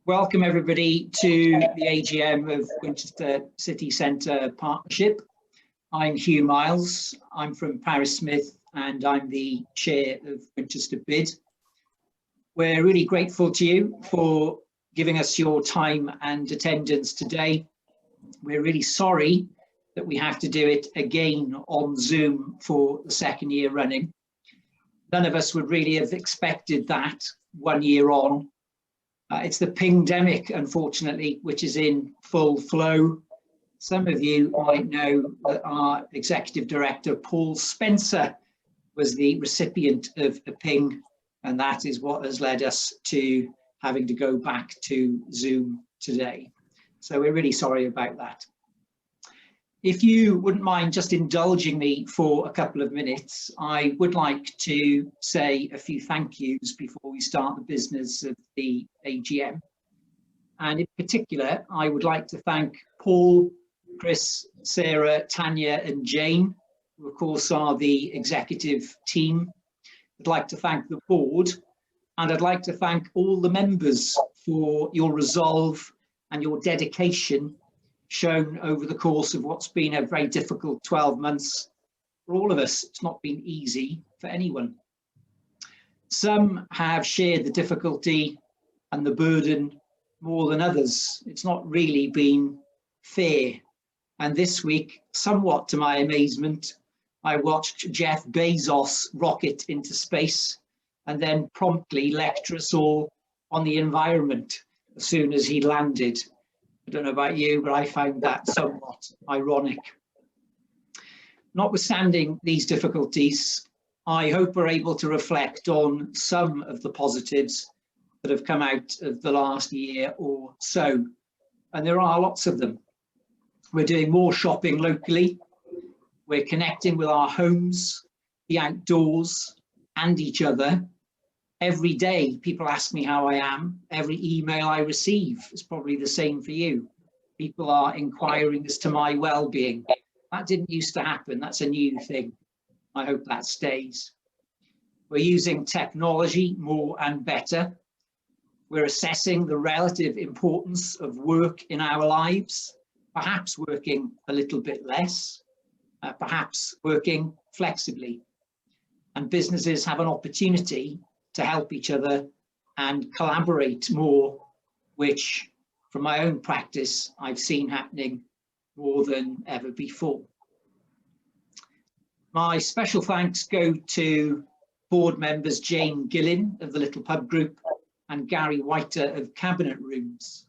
Welcome everybody to the AGM of Winchester City Centre Partnership. I'm Hugh Miles, I'm from Paris Smith and I'm the chair of Winchester BID. We're really grateful to you for giving us your time and attendance today. We're really sorry that we have to do it again on Zoom for the second year running. None of us would really have expected that 1 year on. It's the pingdemic, unfortunately, which is in full flow. Some of you might know that our executive director, Paul Spencer, was the recipient of a ping, and that is what has led us to having to go back to Zoom today. So we're really sorry about that. If you wouldn't mind just indulging me for a couple of minutes, I would like to say a few thank yous before we start the business of the AGM. And in particular, I would like to thank Paul, Chris, Sarah, Tanya and Jane, who of course are the executive team. I'd like to thank the board, and I'd like to thank all the members for your resolve and your dedication shown over the course of what's been a very difficult 12 months for all of us. It's not been easy for anyone. Some have shared the difficulty and the burden more than others. It's not really been fair. And this week, somewhat to my amazement, I watched Jeff Bezos rocket into space and then promptly lecture us all on the environment as soon as he landed. I don't know about you, but I found that somewhat ironic. Notwithstanding these difficulties, I hope we're able to reflect on some of the positives that have come out of the last year or so. And there are lots of them. We're doing more shopping locally. We're connecting with our homes, the outdoors, and each other. Every day, people ask me how I am. Every email I receive is probably the same for you. People are inquiring as to my well-being. That didn't used to happen. That's a new thing. I hope that stays. We're using technology more and better. We're assessing the relative importance of work in our lives, perhaps working a little bit less, perhaps working flexibly. And businesses have an opportunity to help each other and collaborate more, which from my own practice, I've seen happening more than ever before. My special thanks go to board members Jane Gillin of the Little Pub Group and Gary Whiter of Cabinet Rooms,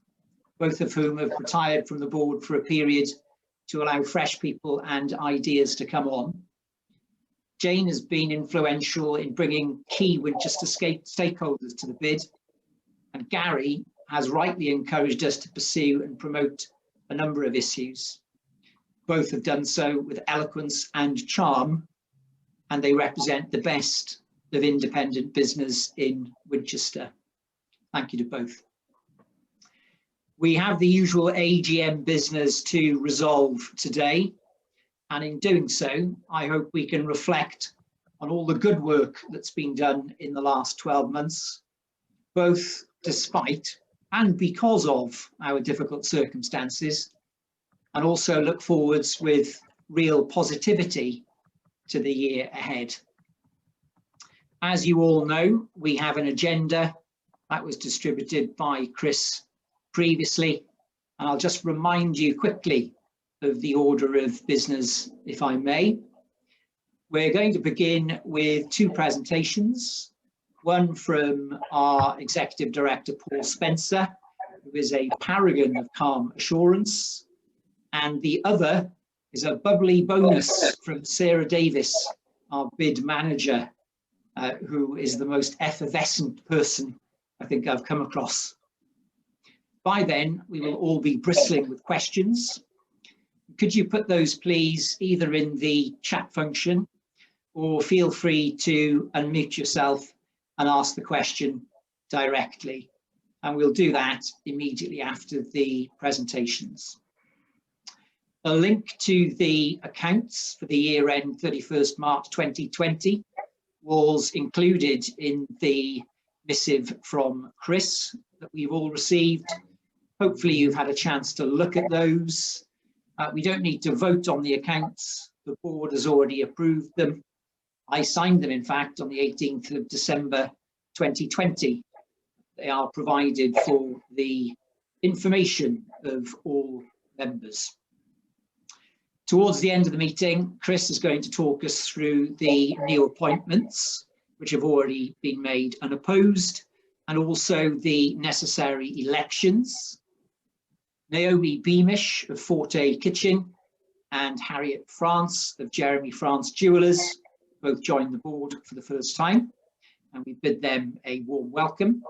both of whom have retired from the board for a period to allow fresh people and ideas to come on. Jane has been influential in bringing key Winchester stakeholders to the BID, and Gary has rightly encouraged us to pursue and promote a number of issues. Both have done so with eloquence and charm, and they represent the best of independent business in Winchester. Thank you to both. We have the usual AGM business to resolve today. And in doing so, I hope we can reflect on all the good work that's been done in the last 12 months, both despite and because of our difficult circumstances, and also look forwards with real positivity to the year ahead. As you all know, we have an agenda that was distributed by Chris previously, and I'll just remind you quickly of the order of business, if I may. We're going to begin with two presentations, one from our Executive Director, Paul Spencer, who is a paragon of calm assurance, and the other is a bubbly bonus from Sarah Davis, our BID manager, who is the most effervescent person I think I've come across. By then, we will all be bristling with questions. Could you put those, please, either in the chat function or feel free to unmute yourself and ask the question directly. And we'll do that immediately after the presentations. A link to the accounts for the year end 31st March 2020 was included in the missive from Chris, that we've all received. Hopefully you've had a chance to look at those. We don't need to vote on the accounts. The board has already approved them. I signed them, in fact, on the 18th of December 2020. They are provided for the information of all members. Towards the end of the meeting, Chris is going to talk us through the new appointments, which have already been made unopposed, and also the necessary elections. Naomi Beamish of Forte Kitchen and Harriet France of Jeremy France Jewellers both joined the board for the first time, and we bid them a warm welcome.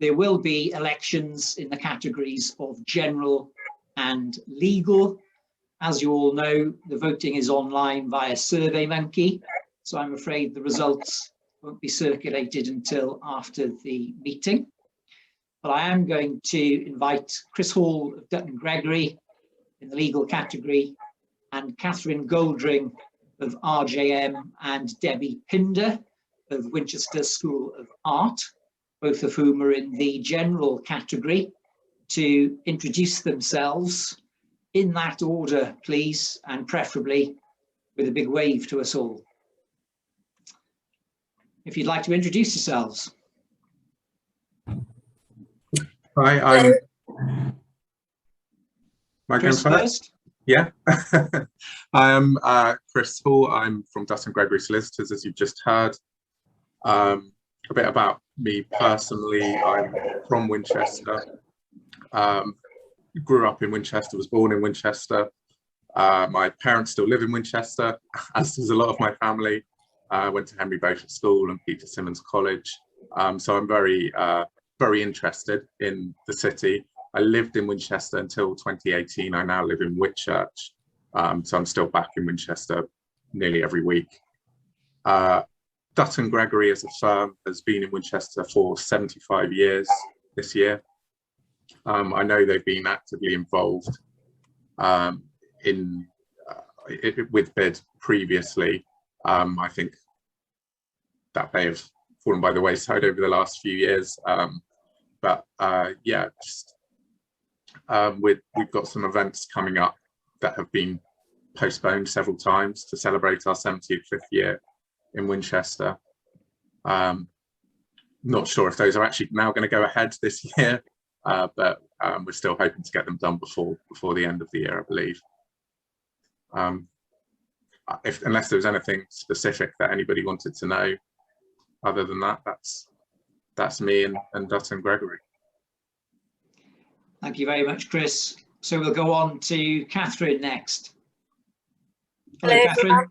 There will be elections in the categories of general and legal. As you all know, the voting is online via SurveyMonkey, so I'm afraid the results won't be circulated until after the meeting. But I am going to invite Chris Hall of Dutton Gregory in the legal category, and Catherine Goldring of RJM, and Debbie Pinder of Winchester School of Art, both of whom are in the general category, to introduce themselves in that order, please, and preferably with a big wave to us all. If you'd like to introduce yourselves. Hi, I'm Chris first. Yeah. I am Chris Hall. I'm from Dutton Gregory Solicitors, as you've just heard. A bit about me personally. I'm from Winchester. Grew up in Winchester, was born in Winchester. My parents still live in Winchester, as does a lot of my family. Went to Henry Beaufort School and Peter Symonds College. So I'm very interested in the city. I lived in Winchester until 2018. I now live in Whitchurch. So I'm still back in Winchester nearly every week. Dutton Gregory as a firm has been in Winchester for 75 years this year. I know they've been actively involved with BID previously. I think that may have fallen by the wayside over the last few years. Yeah, we've got some events coming up that have been postponed several times to celebrate our 75th year in Winchester. Not sure if those are actually now going to go ahead this year, but we're still hoping to get them done before the end of the year, I believe. Unless there was anything specific that anybody wanted to know, other than that, that's me and Dutton Gregory. Thank you very much, Chris. So we'll go on to Catherine next. Hello, Catherine. Everyone.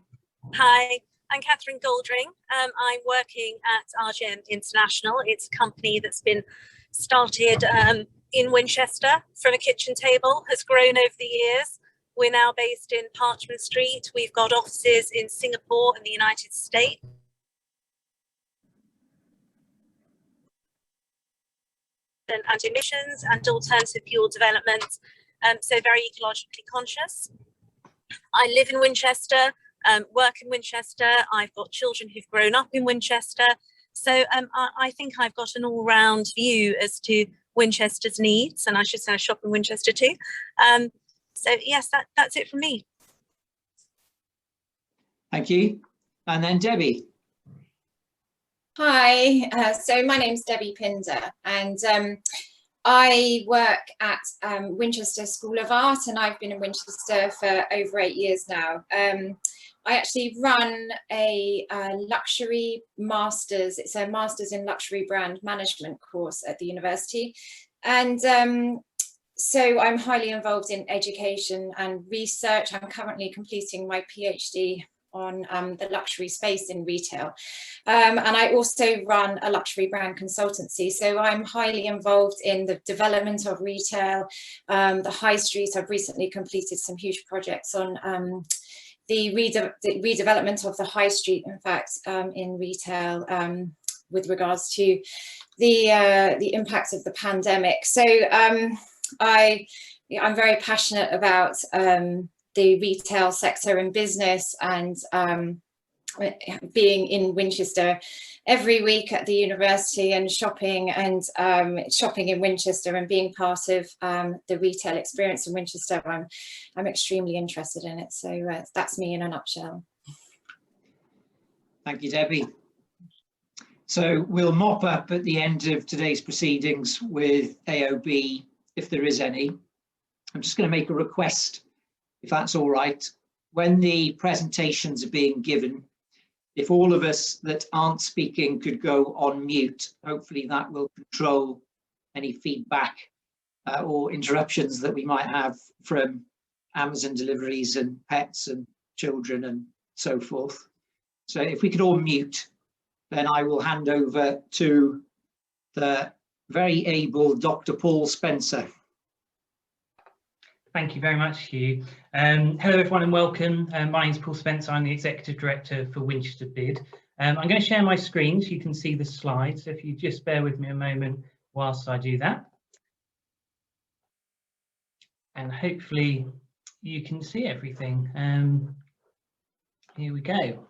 Hi, I'm Catherine Goldring. I'm working at RJM International. It's a company that's been started in Winchester from a kitchen table, has grown over the years. We're now based in Parchment Street. We've got offices in Singapore and the United States. And anti-emissions and alternative fuel development, so very ecologically conscious. I live in Winchester, work in Winchester. I've got children who've grown up in Winchester. So I think I've got an all-round view as to Winchester's needs, and I should say I shop in Winchester too. So yes, that's it from me. Thank you. And then Debbie. Hi, so my name's Debbie Pinder, and I work at Winchester School of Art, and I've been in Winchester for over 8 years now. I actually run a luxury master's. It's a master's in luxury brand management course at the university, and so I'm highly involved in education and research. I'm currently completing my PhD on the luxury space in retail, and I also run a luxury brand consultancy, so I'm highly involved in the development of retail, the high street. I've recently completed some huge projects on the redevelopment of the high street, in fact, in retail, with regards to the impact of the pandemic. So I'm very passionate about the retail sector and business, and being in Winchester every week at the university and shopping in Winchester and being part of the retail experience in Winchester. I'm extremely interested in it. So that's me in a nutshell. Thank you, Debbie. So we'll mop up at the end of today's proceedings with AOB, if there is any. I'm just going to make a request, if that's all right. When the presentations are being given, if all of us that aren't speaking could go on mute, hopefully that will control any feedback or interruptions that we might have from Amazon deliveries and pets and children and so forth. So if we could all mute, then I will hand over to the very able Dr. Paul Spencer. Thank you very much, Hugh. Hello everyone and welcome. My name is Paul Spencer. I'm the Executive Director for Winchester BID. I'm going to share my screen so you can see the slides. So if you just bear with me a moment whilst I do that. And hopefully you can see everything. Here we go.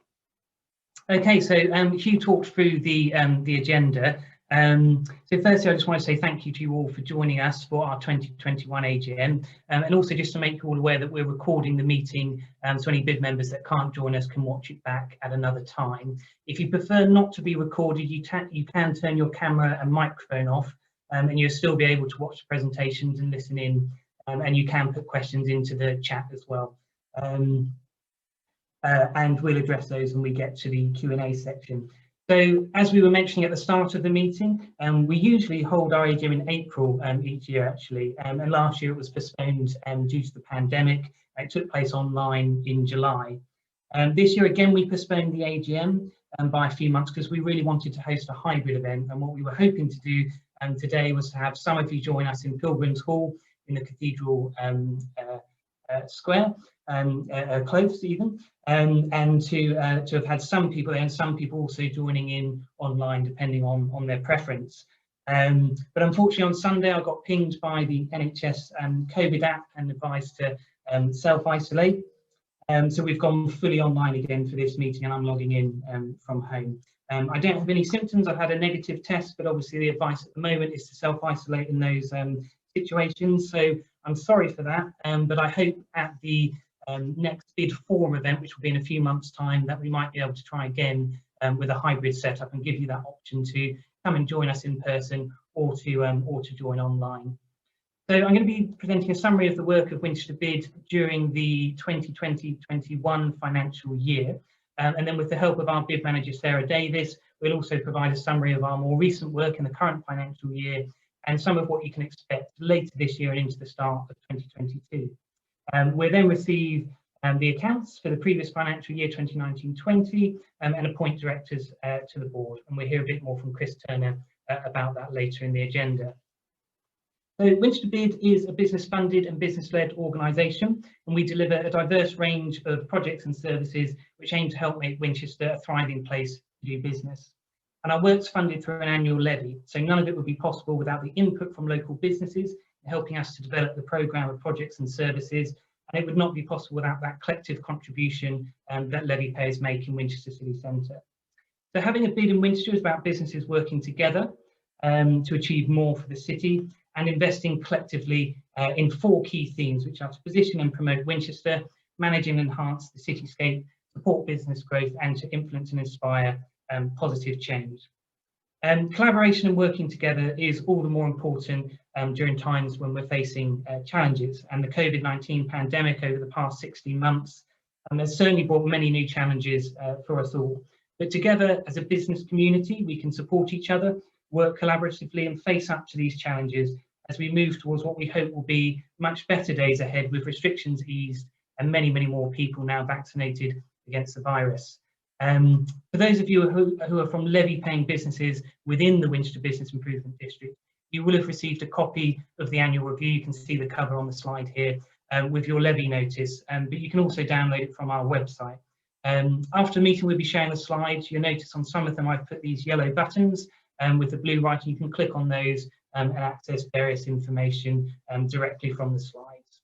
Okay, so Hugh talked through the agenda. So firstly, I just want to say thank you to you all for joining us for our 2021 AGM, and also just to make you all aware that we're recording the meeting, so any BID members that can't join us can watch it back at another time. If you prefer not to be recorded, you can turn your camera and microphone off, and you'll still be able to watch the presentations and listen in, and you can put questions into the chat as well. And we'll address those when we get to the Q&A section. So as we were mentioning at the start of the meeting, we usually hold our AGM in April each year actually, and last year it was postponed due to the pandemic. It took place online in July. This year again we postponed the AGM by a few months because we really wanted to host a hybrid event, and what we were hoping to do today was to have some of you join us in Pilgrims Hall in the Cathedral Square, close even, and to have had some people there and some people also joining in online depending on their preference. But unfortunately on Sunday I got pinged by the NHS COVID app and advised to self-isolate. So we've gone fully online again for this meeting and I'm logging in from home. I don't have any symptoms. I've had a negative test, but obviously the advice at the moment is to self-isolate in those situations. So I'm sorry for that, but I hope at the next BID forum event, which will be in a few months' time, that we might be able to try again with a hybrid setup and give you that option to come and join us in person or to join online. So I'm going to be presenting a summary of the work of Winchester BID during the 2020-21 financial year, and then with the help of our BID manager Sarah Davis, we'll also provide a summary of our more recent work in the current financial year and some of what you can expect later this year and into the start of 2022. We'll then receive the accounts for the previous financial year 2019-20 and appoint directors to the board, and we'll hear a bit more from Chris Turner about that later in the agenda. So Winchester BID is a business funded and business led organisation, and we deliver a diverse range of projects and services which aim to help make Winchester a thriving place to do business. And our work's funded through an annual levy, so none of it would be possible without the input from local businesses helping us to develop the programme of projects and services, and it would not be possible without that collective contribution that levy payers make in Winchester City Centre. So having a BID in Winchester is about businesses working together to achieve more for the city and investing collectively in 4 key themes, which are to position and promote Winchester, manage and enhance the cityscape, support business growth, and to influence and inspire positive change. Collaboration and working together is all the more important during times when we're facing challenges, and the COVID-19 pandemic over the past 16 months has certainly brought many new challenges for us all. But together as a business community, we can support each other, work collaboratively and face up to these challenges as we move towards what we hope will be much better days ahead, with restrictions eased and many, many more people now vaccinated against the virus. For those of you who are from levy-paying businesses within the Winchester Business Improvement District, you will have received a copy of the annual review. You can see the cover on the slide here with your levy notice, but you can also download it from our website. After the meeting, we'll be sharing the slides. You'll notice on some of them I've put these yellow buttons with the blue writing. You can click on those and access various information directly from the slides.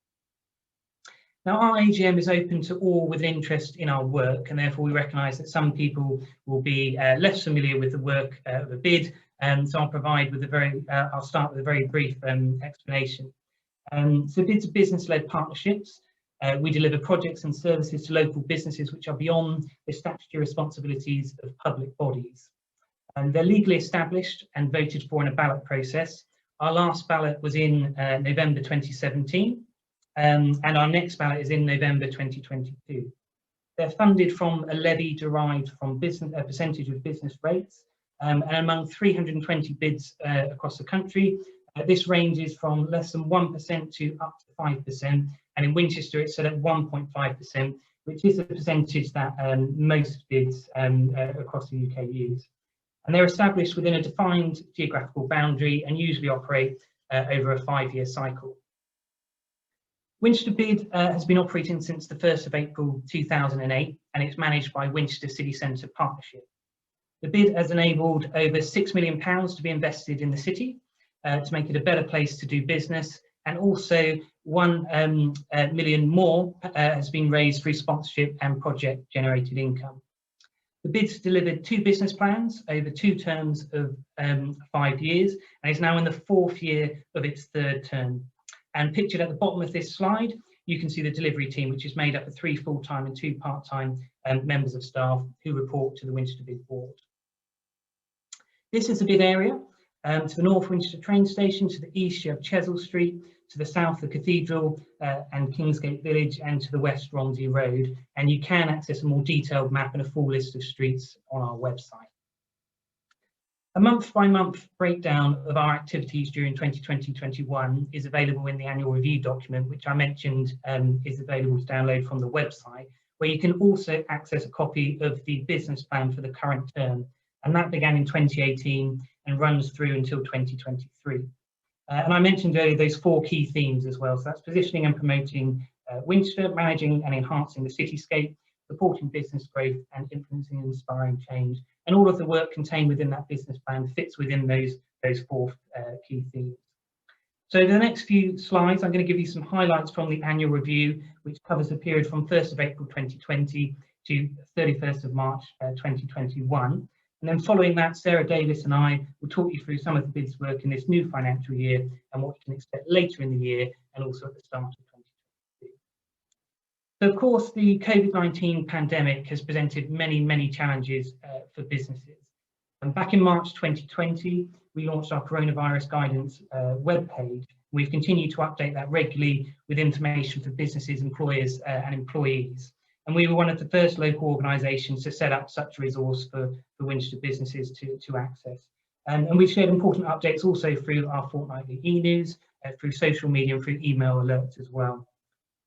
Now, our AGM is open to all with an interest in our work, and therefore we recognise that some people will be less familiar with the work of a BID, so I'll start with a very brief explanation. So BIDs are business-led partnerships. We deliver projects and services to local businesses which are beyond the statutory responsibilities of public bodies. They're legally established and voted for in a ballot process. Our last ballot was in November 2017. And our next ballot is in November 2022. They're funded from a levy derived from a percentage of business rates, and among 320 bids across the country, this ranges from less than 1% to up to 5%, and in Winchester it's set at 1.5%, which is the percentage that most bids across the UK use. And they're established within a defined geographical boundary and usually operate over a 5-year cycle. Winchester BID has been operating since the 1st of April 2008, and it's managed by Winchester City Centre Partnership. The BID has enabled over £6 million to be invested in the city to make it a better place to do business, and also £1 million more has been raised through sponsorship and project generated income. The BID's delivered 2 business plans over 2 terms of 5 years, and is now in the 4th year of its 3rd term. And pictured at the bottom of this slide, you can see the delivery team, which is made up of 3 full-time and 2 part-time members of staff who report to the Winchester BID board. This is the BID area. To the north, Winchester train station; to the east, you have Chesil Street; to the south, the Cathedral and Kingsgate Village; and to the west, Romsey Road. And you can access a more detailed map and a full list of streets on our website. A month-by-month breakdown of our activities during 2020-21 is available in the annual review document, which I mentioned is available to download from the website, where you can also access a copy of the business plan for the current term. And that began in 2018 and runs through until 2023. And I mentioned earlier those 4 key themes as well. So that's positioning and promoting Winchester, managing and enhancing the cityscape, supporting business growth, and influencing and inspiring change. And all of the work contained within that business plan fits within those 4 key themes. So over the next few slides, I'm going to give you some highlights from the annual review, which covers the period from 1st of April 2020 to 31st of March 2021. And then following that, Sarah Davis and I will talk you through some of the BID's work in this new financial year and what you can expect later in the year and also at the start of 2022. So of course, the COVID-19 pandemic has presented many challenges for businesses. And back in March 2020, we launched our coronavirus guidance webpage. We've continued to update that regularly with information for businesses, employers and employees. And we were one of the first local organisations to set up such a resource for Winchester businesses to access. And we've shared important updates also through our fortnightly e-news, through social media and through email alerts as well.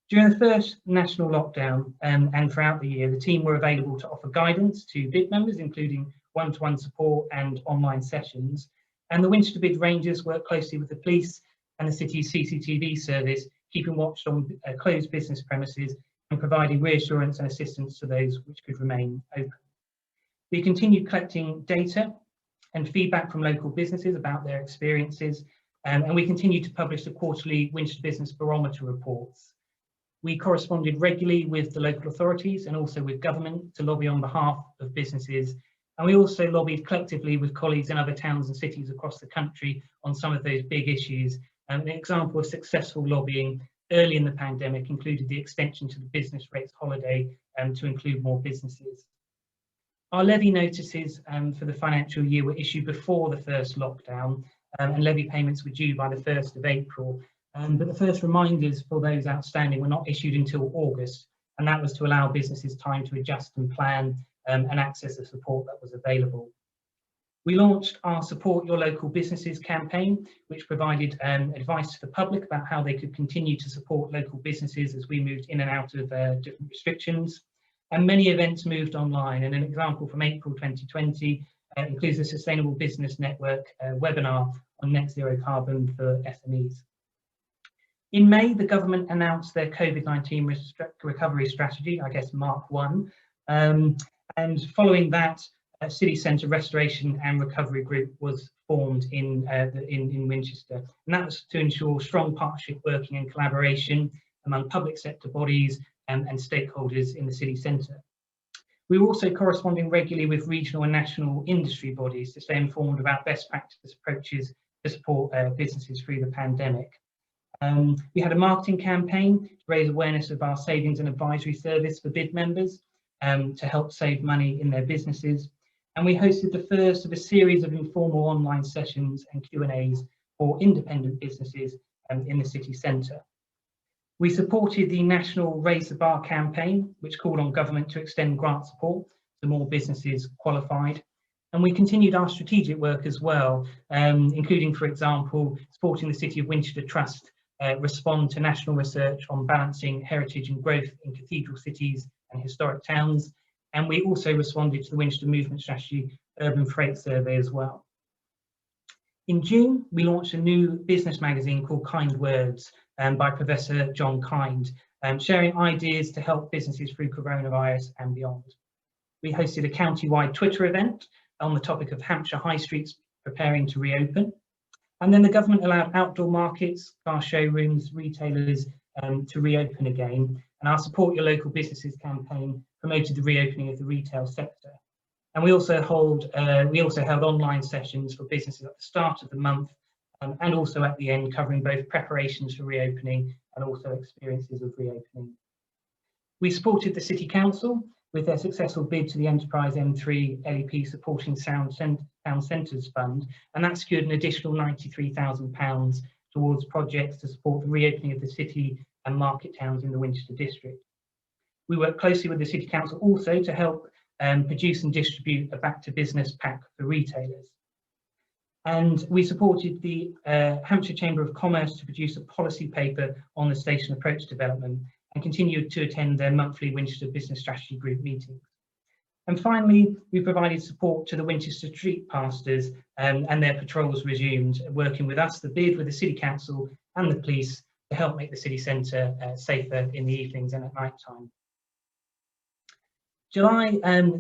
During the first national lockdown and throughout the year, the team were available to offer guidance to BID members, including one-to-one support and online sessions. And the Winchester BID Rangers worked closely with the police and the city's CCTV service, keeping watch on closed business premises and providing reassurance and assistance to those which could remain open. We continued collecting data and feedback from local businesses about their experiences, and we continued to publish the quarterly Winchester Business Barometer reports. We corresponded regularly with the local authorities and also with government to lobby on behalf of businesses, and we also lobbied collectively with colleagues in other towns and cities across the country on some of those big issues. An example of successful lobbying early in the pandemic included the extension to the business rates holiday to include more businesses. Our levy notices for the financial year were issued before the first lockdown, and levy payments were due by the 1st of April. But the first reminders for those outstanding were not issued until August, and that was to allow businesses time to adjust and plan and access the support that was available. We launched our Support Your Local Businesses campaign, which provided advice to the public about how they could continue to support local businesses as we moved in and out of different restrictions. And many events moved online, and an example from April 2020 includes the Sustainable Business Network webinar on net zero carbon for SMEs. In May, the government announced their COVID-19 recovery strategy, I guess Mark 1, and following that, a City Centre Restoration and Recovery Group was formed in Winchester, and that was to ensure strong partnership, working and collaboration among public sector bodies and stakeholders in the city centre. We were also corresponding regularly with regional and national industry bodies to stay informed about best practice approaches to support businesses through the pandemic. We had a marketing campaign to raise awareness of our savings and advisory service for BID members to help save money in their businesses. And we hosted the first of a series of informal online sessions and Q&As for independent businesses in the city centre. We supported the national Raise the Bar campaign, which called on government to extend grant support to more businesses qualified. And we continued our strategic work as well, including, for example, supporting the City of Winchester Trust respond to national research on balancing heritage and growth in cathedral cities and historic towns. And we also responded to the Winchester Movement Strategy Urban Freight Survey as well. In June, we launched a new business magazine called Kind Words by Professor John Kind, sharing ideas to help businesses through coronavirus and beyond. We hosted a county-wide Twitter event on the topic of Hampshire high streets preparing to reopen. And then the government allowed outdoor markets, car showrooms, retailers to reopen again. And our Support Your Local Businesses campaign promoted the reopening of the retail sector. And we also held online sessions for businesses at the start of the month and also at the end, covering both preparations for reopening and also experiences of reopening. We supported the City Council with their successful bid to the Enterprise M3 LEP Supporting Town Centres Fund, and that secured an additional £93,000 towards projects to support the reopening of the city and market towns in the Winchester district. We worked closely with the City Council also to help produce and distribute a back to business pack for retailers. And we supported the Hampshire Chamber of Commerce to produce a policy paper on the station approach development and continued to attend their monthly Winchester Business Strategy Group meetings. And finally, we provided support to the Winchester Street Pastors and their patrols resumed, working with us, the BID, with the City Council and the police to help make the city centre safer in the evenings and at night time. July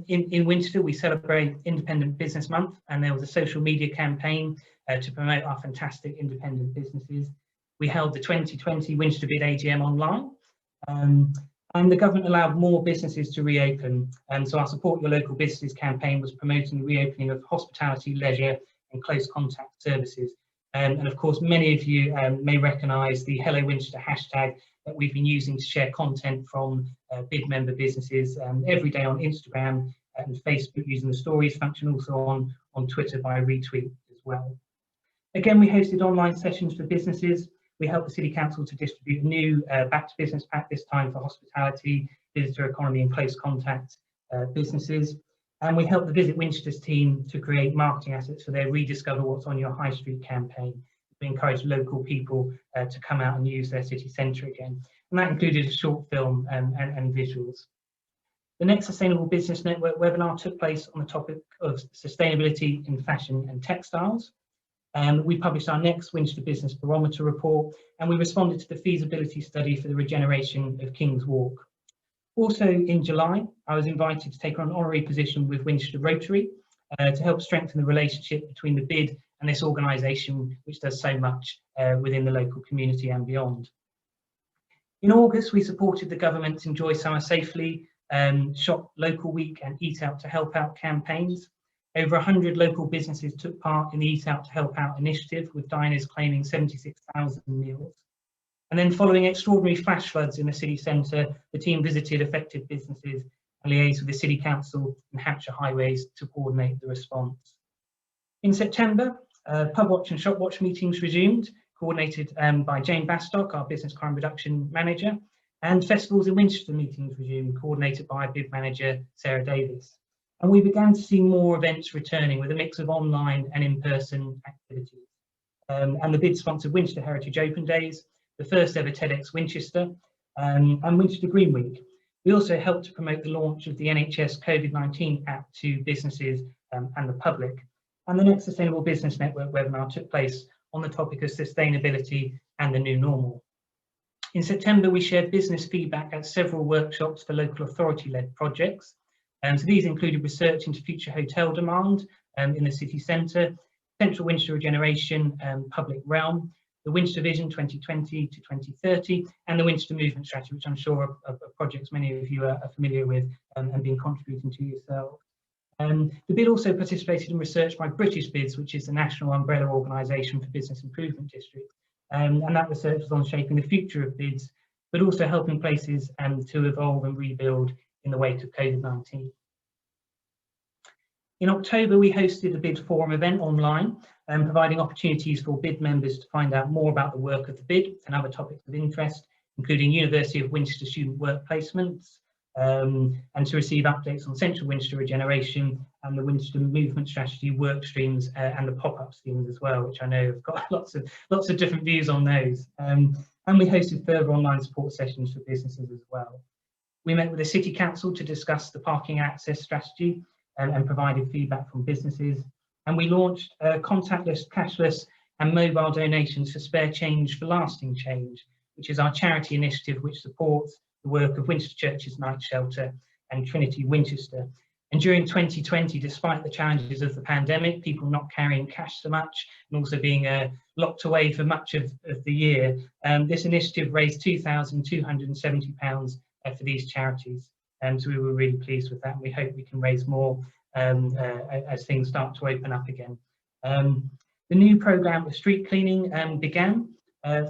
in Winchester, we celebrate Independent Business Month, and there was a social media campaign to promote our fantastic independent businesses. We held the 2020 Winchester BID AGM online, and the government allowed more businesses to reopen. So our Support Your Local Businesses campaign was promoting the reopening of hospitality, leisure and close contact services. And of course, many of you may recognise the Hello Winchester hashtag that we've been using to share content from BID member businesses every day on Instagram and Facebook using the stories function, also on Twitter by retweet as well. Again, we hosted online sessions for businesses. We helped the City Council to distribute a new back to business pack, this time for hospitality, visitor economy and close contact businesses. And we helped the Visit Winchester's team to create marketing assets for their Rediscover What's on Your High Street campaign. We encouraged local people to come out and use their city centre again. And that included a short film and visuals. The next Sustainable Business Network webinar took place on the topic of sustainability in fashion and textiles. We published our next Winchester Business Barometer report, and we responded to the feasibility study for the regeneration of King's Walk. Also in July, I was invited to take on an honorary position with Winchester Rotary to help strengthen the relationship between the BID and this organisation, which does so much within the local community and beyond. In August, we supported the government's Enjoy Summer Safely, Shop Local Week and Eat Out to Help Out campaigns. Over 100 local businesses took part in the Eat Out to Help Out initiative, with diners claiming 76,000 meals. And then following extraordinary flash floods in the city centre, the team visited affected businesses and liaised with the City Council and Hampshire Highways to coordinate the response. In September, pub watch and shop watch meetings resumed, coordinated by Jane Bastock, our business crime reduction manager, and festivals in Winchester meetings resumed, coordinated by BID manager Sarah Davis. And we began to see more events returning with a mix of online and in-person activities. And the BID sponsored Winchester Heritage Open Days, the first ever TEDx Winchester, and Winchester Green Week. We also helped to promote the launch of the NHS COVID-19 app to businesses and the public. And the next Sustainable Business Network webinar took place on the topic of sustainability and the new normal. In September, we shared business feedback at several workshops for local authority-led projects. So these included research into future hotel demand in the city centre, central Winchester regeneration, public realm, the Winchester Vision 2020 to 2030, and the Winchester Movement Strategy, which I'm sure are projects many of you are familiar with and been contributing to yourself. The BID also participated in research by British BIDs, which is the national umbrella organisation for business improvement districts, and that research was on shaping the future of BIDs, but also helping places to evolve and rebuild in the wake of COVID-19. In October, we hosted a BID forum event online, providing opportunities for BID members to find out more about the work of the BID and other topics of interest, including University of Winchester student work placements, and to receive updates on Central Winchester Regeneration and the Winchester Movement Strategy work streams and the pop-up schemes as well, which I know have got lots of different views on those. And we hosted further online support sessions for businesses as well. We met with the City Council to discuss the parking access strategy and provided feedback from businesses. And we launched contactless, cashless and mobile donations for Spare Change for Lasting Change, which is our charity initiative which supports the work of Winchester Churches Night Shelter and Trinity Winchester. And during 2020, despite the challenges of the pandemic, people not carrying cash so much and also being locked away for much of the year, this initiative raised £2,270 for these charities. So we were really pleased with that, and we hope we can raise more as things start to open up again. The new programme of street cleaning began,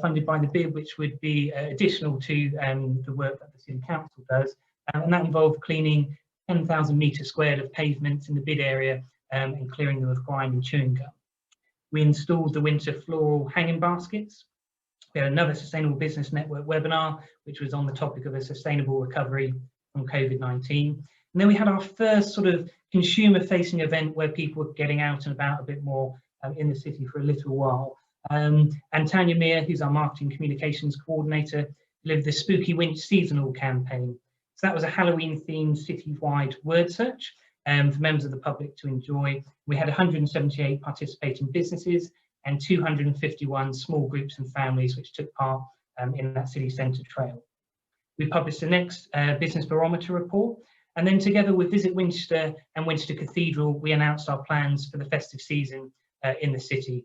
funded by the BID, which would be additional to the work that the City Council does, and that involved cleaning 10,000 metres squared of pavements in the BID area and clearing them of grime and chewing gum. We installed the winter floral hanging baskets. We had another Sustainable Business Network webinar, which was on the topic of a sustainable recovery from COVID-19. And then we had our first sort of consumer-facing event where people were getting out and about a bit more in the city for a little while. And Tanya Meir, who's our marketing communications coordinator, delivered the Spooky Winch seasonal campaign. So that was a Halloween-themed citywide word search for members of the public to enjoy. We had 178 participating businesses and 251 small groups and families which took part in that city centre trail. We published the next business barometer report, and then together with Visit Winchester and Winchester Cathedral, we announced our plans for the festive season in the city.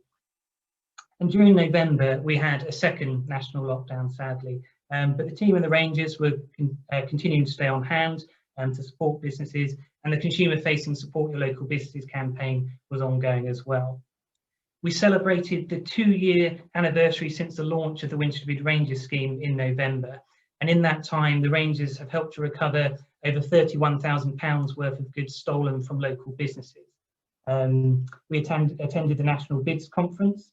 And during November, we had a second national lockdown, sadly, but the team and the Rangers were continuing to stay on hand to support businesses, and the consumer-facing Support Your Local Businesses campaign was ongoing as well. We celebrated the 2-year anniversary since the launch of the Winchester BID Rangers scheme in November, and in that time, the Rangers have helped to recover over £31,000 worth of goods stolen from local businesses. We attended the National BIDS Conference.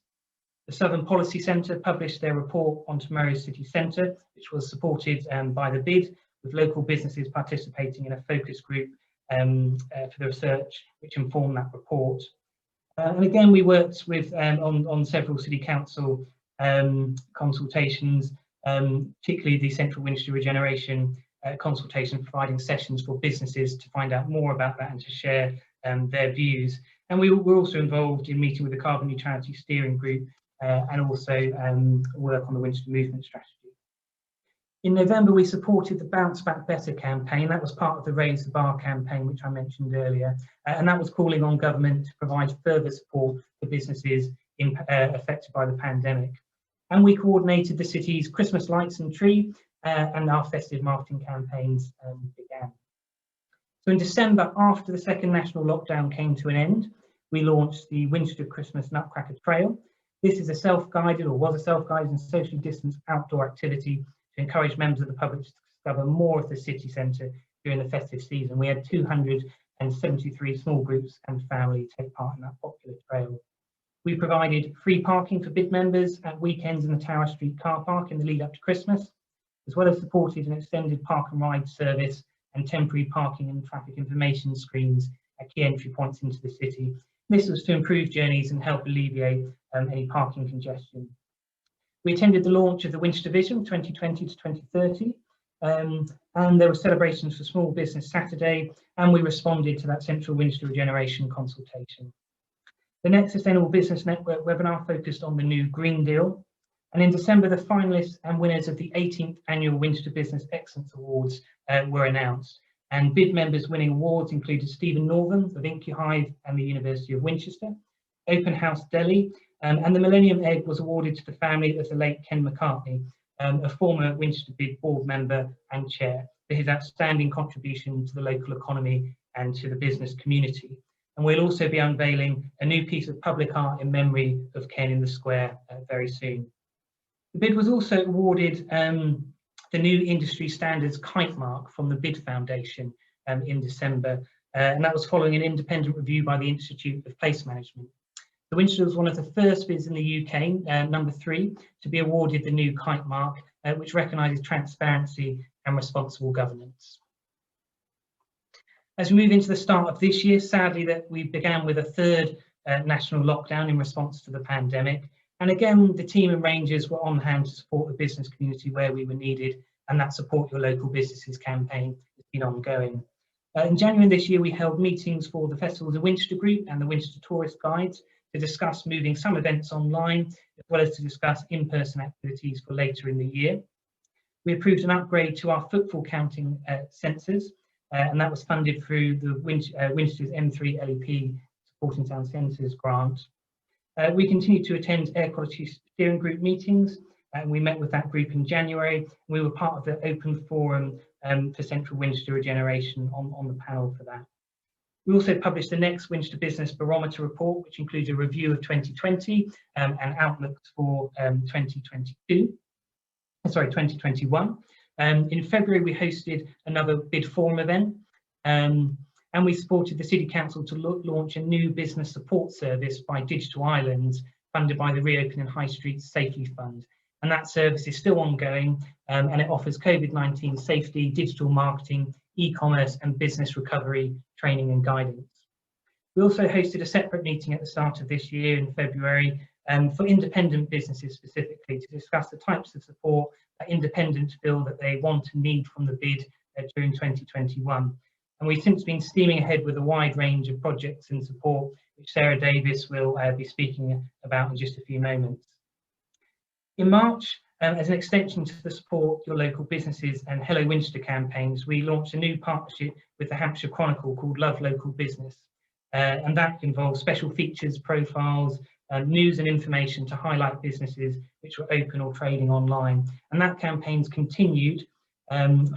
The Southern Policy Centre published their report on tomorrow's city centre, which was supported by the BID, with local businesses participating in a focus group for the research which informed that report. And again, we worked with on several City Council consultations, particularly the Central Winchester Regeneration consultation, providing sessions for businesses to find out more about that and to share their views. And we were also involved in meeting with the Carbon Neutrality Steering Group and also work on the Winchester Movement Strategy. In November, we supported the Bounce Back Better campaign. That was part of the Raise the Bar campaign, which I mentioned earlier, and that was calling on government to provide further support for businesses affected by the pandemic. And we coordinated the city's Christmas lights and tree, and our festive marketing campaigns began. So in December, after the second national lockdown came to an end, we launched the Winchester Christmas Nutcracker Trail. This is a self-guided, or was a self-guided and socially distanced outdoor activity to encourage members of the public to discover more of the city centre during the festive season. We had 273 small groups and families take part in that popular trail. We provided free parking for BID members at weekends in the Tower Street car park in the lead up to Christmas, as well as supported an extended park and ride service and temporary parking and traffic information screens at key entry points into the city. This was to improve journeys and help alleviate any parking congestion. We attended the launch of the Winchester Vision 2020 to 2030, and there were celebrations for Small Business Saturday, and we responded to that Central Winchester Regeneration consultation. The next Sustainable Business Network webinar focused on the new Green Deal, and in December, the finalists and winners of the 18th Annual Winchester Business Excellence Awards were announced, and BID members winning awards included Stephen Northam of IncuHive and the University of Winchester, Open House Delhi, And the Millennium Egg was awarded to the family of the late Ken McCartney, a former Winchester BID board member and chair, for his outstanding contribution to the local economy and to the business community. And we'll also be unveiling a new piece of public art in memory of Ken in the square very soon. The BID was also awarded the new industry standards kite mark from the BID Foundation in December, and that was following an independent review by the Institute of Place Management. The Winchester was one of the first BIDs in the UK, number 3, to be awarded the new kite mark, which recognises transparency and responsible governance. As we move into the start of this year, sadly that we began with a third national lockdown in response to the pandemic. And again, the team and Rangers were on hand to support the business community where we were needed, and that Support Your Local Businesses campaign has been ongoing. In January this year, we held meetings for the Festivals of Winchester Group and the Winchester Tourist Guides to discuss moving some events online, as well as to discuss in-person activities for later in the year. We approved an upgrade to our footfall counting sensors, and that was funded through the Winchester's M3 LEP Supporting Town Centres grant. We continue to attend Air Quality Steering Group meetings, and we met with that group in January. And we were part of the open forum for Central Winchester Regeneration on the panel for that. We also published the next Winchester Business Barometer report, which includes a review of 2020 and outlooks for 2021. In February, we hosted another BID Forum event, and we supported the City Council to launch a new business support service by Digital Islands, funded by the Reopening High Street Safely Fund. And that service is still ongoing, and it offers COVID-19 safety, digital marketing, e-commerce and business recovery training and guidance. We also hosted a separate meeting at the start of this year in February for independent businesses specifically, to discuss the types of support that independents feel that they want and need from the BID during 2021. And we've since been steaming ahead with a wide range of projects and support, which Sarah Davis will be speaking about in just a few moments. In March, as an extension to the Support Your Local Businesses and Hello Winchester campaigns, we launched a new partnership with the Hampshire Chronicle called Love Local Business. And that involves special features, profiles, news and information to highlight businesses which were open or trading online. And that campaign's continued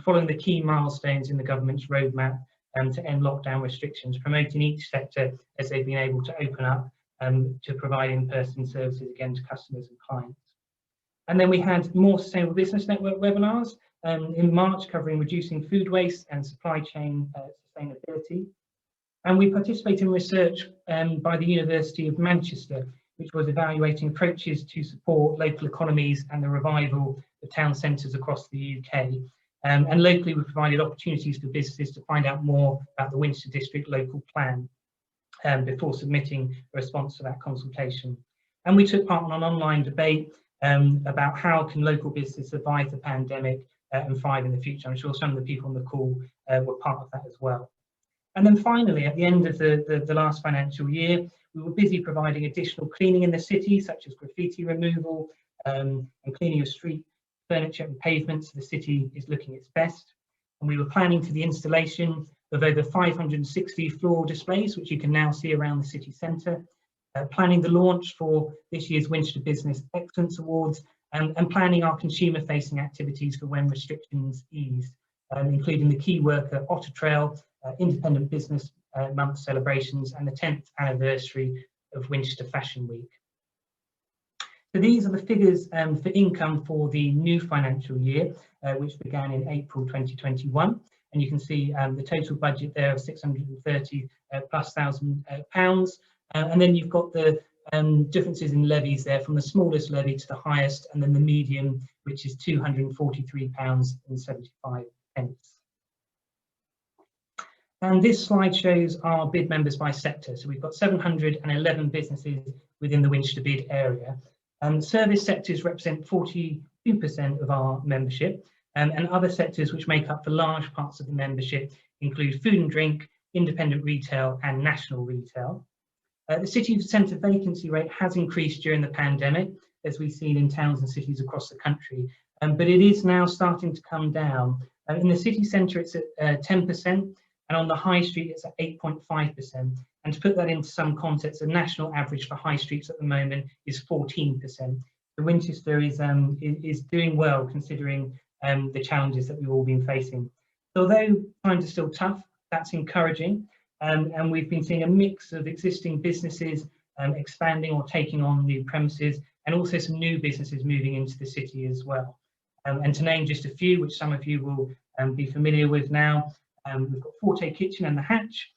following the key milestones in the government's roadmap to end lockdown restrictions, promoting each sector as they've been able to open up to provide in-person services again to customers and clients. And then we had more Sustainable Business Network webinars in March covering reducing food waste and supply chain sustainability. And we participated in research by the University of Manchester, which was evaluating approaches to support local economies and the revival of town centres across the UK. And locally, we provided opportunities for businesses to find out more about the Winchester District local plan before submitting a response to that consultation. And we took part in an online debate about how can local businesses survive the pandemic and thrive in the future. I'm sure some of the people on the call were part of that as well. And then finally, at the end of the last financial year, we were busy providing additional cleaning in the city, such as graffiti removal and cleaning of street furniture and pavements. The city is looking its best. And we were planning for the installation of over 560 floral displays, which you can now see around the city centre. Planning the launch for this year's Winchester Business Excellence Awards, and planning our consumer-facing activities for when restrictions ease, including the key worker Otter Trail, Independent Business Month celebrations, and the 10th anniversary of Winchester Fashion Week. So these are the figures for income for the new financial year, which began in April 2021. And you can see the total budget there of £630,000+. And then you've got the differences in levies there, from the smallest levy to the highest, and then the medium, which is £243.75. And this slide shows our BID members by sector. So we've got 711 businesses within the Winchester BID area. Service sectors represent 42% of our membership, and other sectors which make up the large parts of the membership include food and drink, independent retail and national retail. The city centre vacancy rate has increased during the pandemic, as we've seen in towns and cities across the country, but it is now starting to come down. In the city centre it's at 10%, and on the high street it's at 8.5%. And to put that into some context, the national average for high streets at the moment is 14%. So Winchester is doing well considering the challenges that we've all been facing. So although times are still tough, that's encouraging. And we've been seeing a mix of existing businesses expanding or taking on new premises, and also some new businesses moving into the city as well. And to name just a few, which some of you will be familiar with now, we've got Forte Kitchen and The Hatch,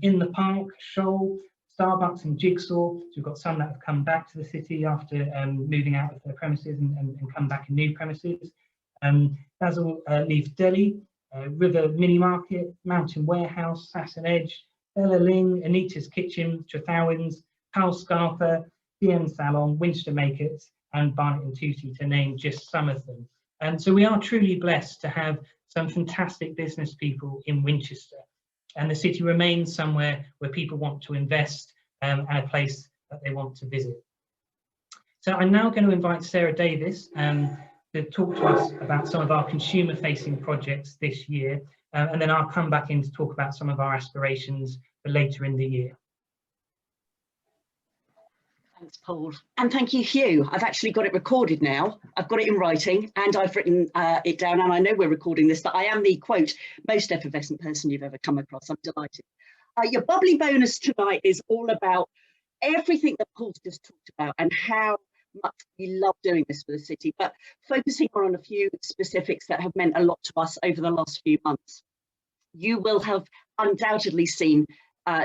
In the Park, Shoal, Starbucks and Jigsaw. So we've got some that have come back to the city after moving out of their premises and come back in new premises. Basil Leaf Deli, River Mini Market, Mountain Warehouse, Sass and Edge, Bella Ling, Anita's Kitchen, Trethowens, Hal Scarper, DM Salon, Winchester Makers, and Barnett and Tootie, to name just some of them. And so we are truly blessed to have some fantastic business people in Winchester, and the city remains somewhere where people want to invest and a place that they want to visit. So I'm now going to invite Sarah Davis to talk to us about some of our consumer-facing projects this year, and then I'll come back in to talk about some of our aspirations for later in the year. Thanks, Paul. And thank you, Hugh. I've actually got it recorded now. I've got it in writing and I've written it down, and I know we're recording this, that I am the, quote, most effervescent person you've ever come across. I'm delighted. Your bubbly bonus tonight is all about everything that Paul's just talked about and how much we love doing this for the city, but focusing on a few specifics that have meant a lot to us over the last few months. You will have undoubtedly seen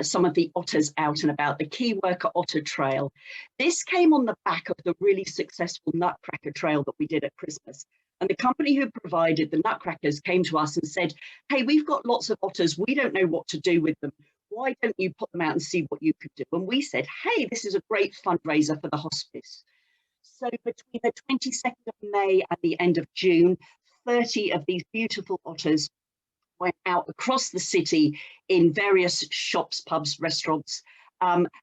some of the otters out and about, the Key Worker Otter Trail. This came on the back of the really successful Nutcracker Trail that we did at Christmas. And the company who provided the Nutcrackers came to us and said, hey, we've got lots of otters. We don't know what to do with them. Why don't you put them out and see what you could do? And we said, hey, this is a great fundraiser for the hospice. So between the 22nd of May and the end of June, 30 of these beautiful otters went out across the city in various shops, pubs, restaurants,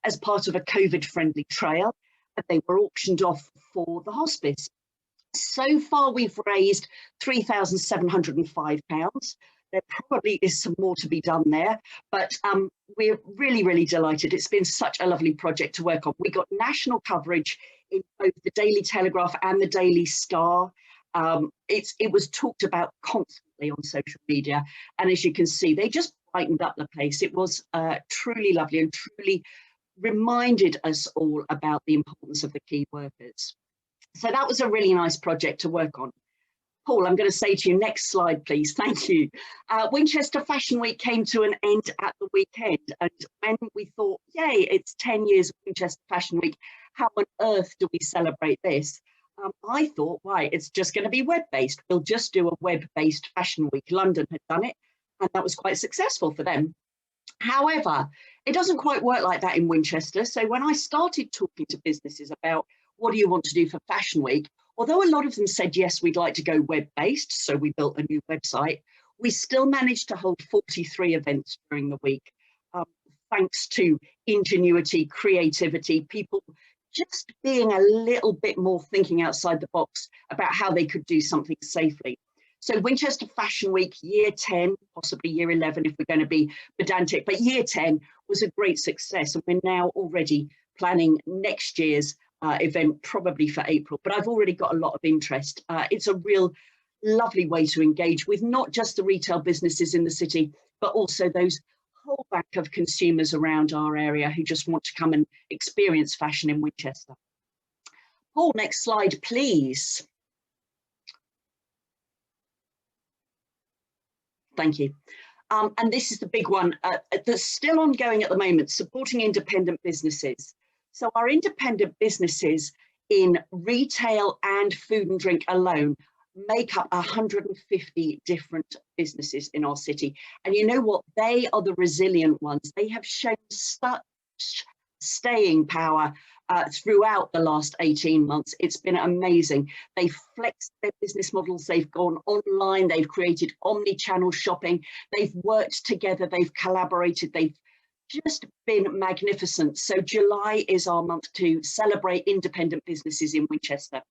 as part of a COVID-friendly trail, and they were auctioned off for the hospice. So far, we've raised £3,705. There probably is some more to be done there, but we're really, really delighted. It's been such a lovely project to work on. We got national coverage in both the Daily Telegraph and the Daily Star. It was talked about constantly on social media, and as you can see, they just brightened up the place. It was truly lovely and truly reminded us all about the importance of the key workers. So that was a really nice project to work on. Paul, I'm going to say to you, next slide, please. Thank you. Winchester Fashion Week came to an end at the weekend, and when we thought, yay, it's 10 years of Winchester Fashion Week, how on earth do we celebrate this? I thought, why, it's just going to be web-based. We'll just do a web-based fashion week. London had done it, and that was quite successful for them. However, it doesn't quite work like that in Winchester. So when I started talking to businesses about what do you want to do for Fashion Week, although a lot of them said, yes, we'd like to go web-based, so we built a new website, we still managed to hold 43 events during the week, thanks to ingenuity, creativity, people just being a little bit more thinking outside the box about how they could do something safely. So Winchester Fashion Week, year 10, possibly year 11 if we're going to be pedantic, but year 10 was a great success, and we're now already planning next year's event, probably for April, but I've already got a lot of interest. It's a real lovely way to engage with not just the retail businesses in the city, but also those whole bank of consumers around our area who just want to come and experience fashion in Winchester. Paul, next slide, please. Thank you. And this is the big one that's still ongoing at the moment, supporting independent businesses. So our independent businesses in retail and food and drink alone make up 150 different businesses in our city. And you know what? They are the resilient ones. They have shown such staying power throughout the last 18 months. It's been amazing. They've flexed their business models. They've gone online. They've created omni-channel shopping. They've worked together. They've collaborated. They've just been magnificent. So July is our month to celebrate independent businesses in Winchester.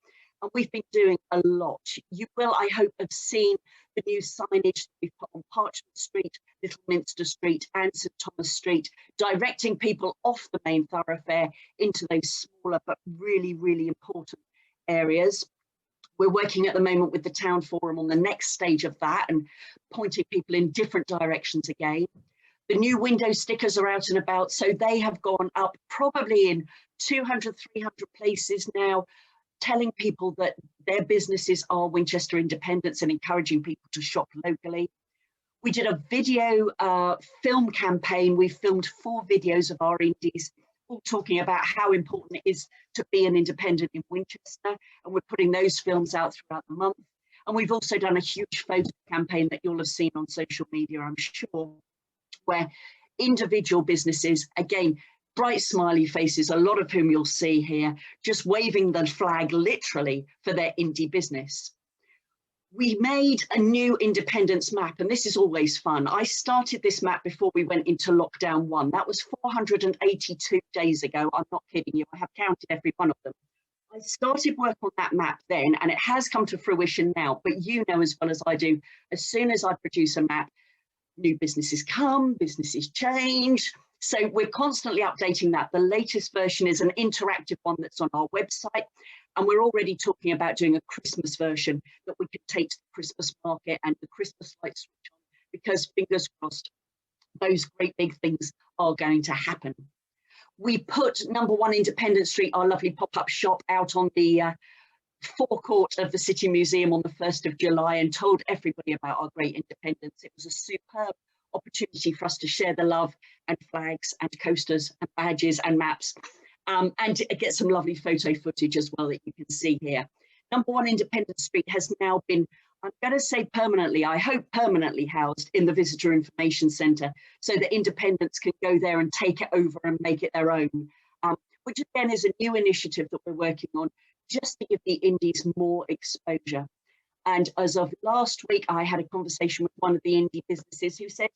and we've been doing a lot. You will, I hope, have seen the new signage that we've put on Parchment Street, Little Minster Street and St Thomas Street, directing people off the main thoroughfare into those smaller but really, really important areas. We're working at the moment with the Town Forum on the next stage of that and pointing people in different directions again. The new window stickers are out and about, so they have gone up probably in 200, 300 places now, telling people that their businesses are Winchester Independents and encouraging people to shop locally. We did a video film campaign. We filmed 4 videos of our indies, all talking about how important it is to be an independent in Winchester, and we're putting those films out throughout the month. And we've also done a huge photo campaign that you'll have seen on social media, I'm sure, where individual businesses, again, bright smiley faces, a lot of whom you'll see here, just waving the flag literally for their indie business. We made a new independence map, and this is always fun. I started this map before we went into lockdown 1. That was 482 days ago. I'm not kidding you. I have counted every one of them. I started work on that map then, and it has come to fruition now. But you know as well as I do, as soon as I produce a map, new businesses come, businesses change. So we're constantly updating that. The latest version is an interactive one that's on our website. And we're already talking about doing a Christmas version that we could take to the Christmas market and the Christmas lights switch on, because fingers crossed, those great big things are going to happen. We put number 1 Independence Street, our lovely pop-up shop, out on the forecourt of the City Museum on the 1st of July and told everybody about our great independence. It was a superb opportunity for us to share the love and flags and coasters and badges and maps. And to get some lovely photo footage as well that you can see here. Number 1 Independence Street has now been, I'm going to say permanently, I hope permanently housed in the Visitor Information Centre, so that independents can go there and take it over and make it their own, which again is a new initiative that we're working on just to give the indies more exposure. And as of last week, I had a conversation with one of the indie businesses who said,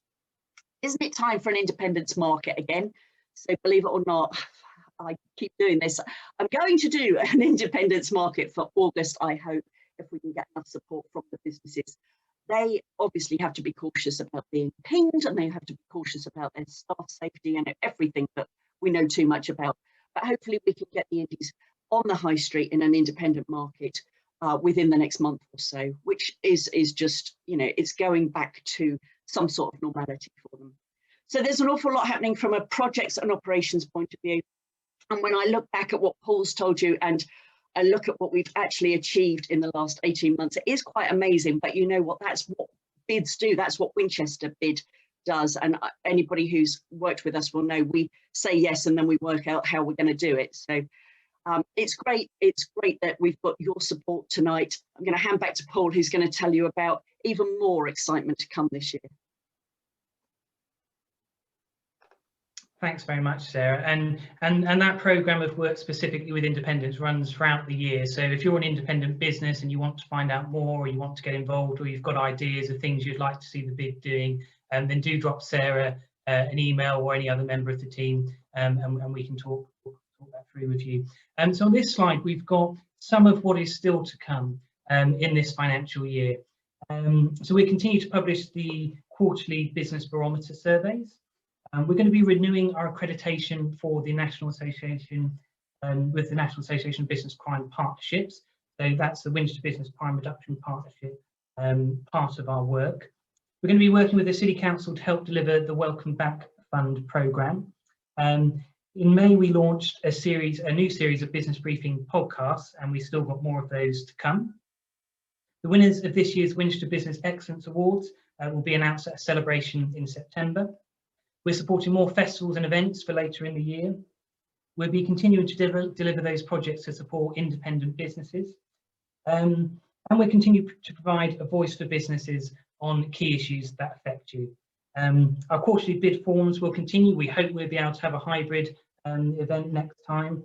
isn't it time for an independence market again? So believe it or not, I keep doing this. I'm going to do an independence market for August, I hope, if we can get enough support from the businesses. They obviously have to be cautious about being pinged, and they have to be cautious about their staff safety and everything that we know too much about. But hopefully we can get the indies on the high street in an independent market within the next month or so, which is just, you know, it's going back to some sort of normality for them. So there's an awful lot happening from a projects and operations point of view. And when I look back at what Paul's told you and I look at what we've actually achieved in the last 18 months, it is quite amazing. But you know what, that's what bids do. That's what Winchester BID does. And anybody who's worked with us will know we say yes and then we work out how we're going to do it. So it's great. It's great that we've got your support tonight. I'm going to hand back to Paul, who's going to tell you about even more excitement to come this year. Thanks very much, Sarah. And that programme of work specifically with independents runs throughout the year. So if you're an independent business and you want to find out more, or you want to get involved, or you've got ideas of things you'd like to see the BID doing, then do drop Sarah an email or any other member of the team, and we can talk that through with you. So on this slide, we've got some of what is still to come in this financial year. So we continue to publish the quarterly business barometer surveys. We're going to be renewing our accreditation for the National Association with the National Association of Business Crime Partnerships. So that's the Winchester Business Crime Reduction Partnership part of our work. We're going to be working with the City Council to help deliver the Welcome Back Fund programme. In May, we launched a new series of business briefing podcasts, and we've still got more of those to come. The winners of this year's Winchester Business Excellence Awards will be announced at a celebration in September. We're supporting more festivals and events for later in the year. We'll be continuing to deliver those projects to support independent businesses. And we'll continue to provide a voice for businesses on key issues that affect you. Our quarterly bid forums will continue. We hope we'll be able to have a hybrid event next time.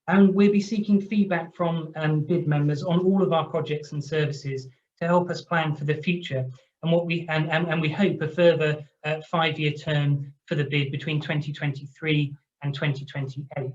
And we'll be seeking feedback from BID members on all of our projects and services to help us plan for the future. And we hope a further 5-year term for the BID between 2023 and 2028.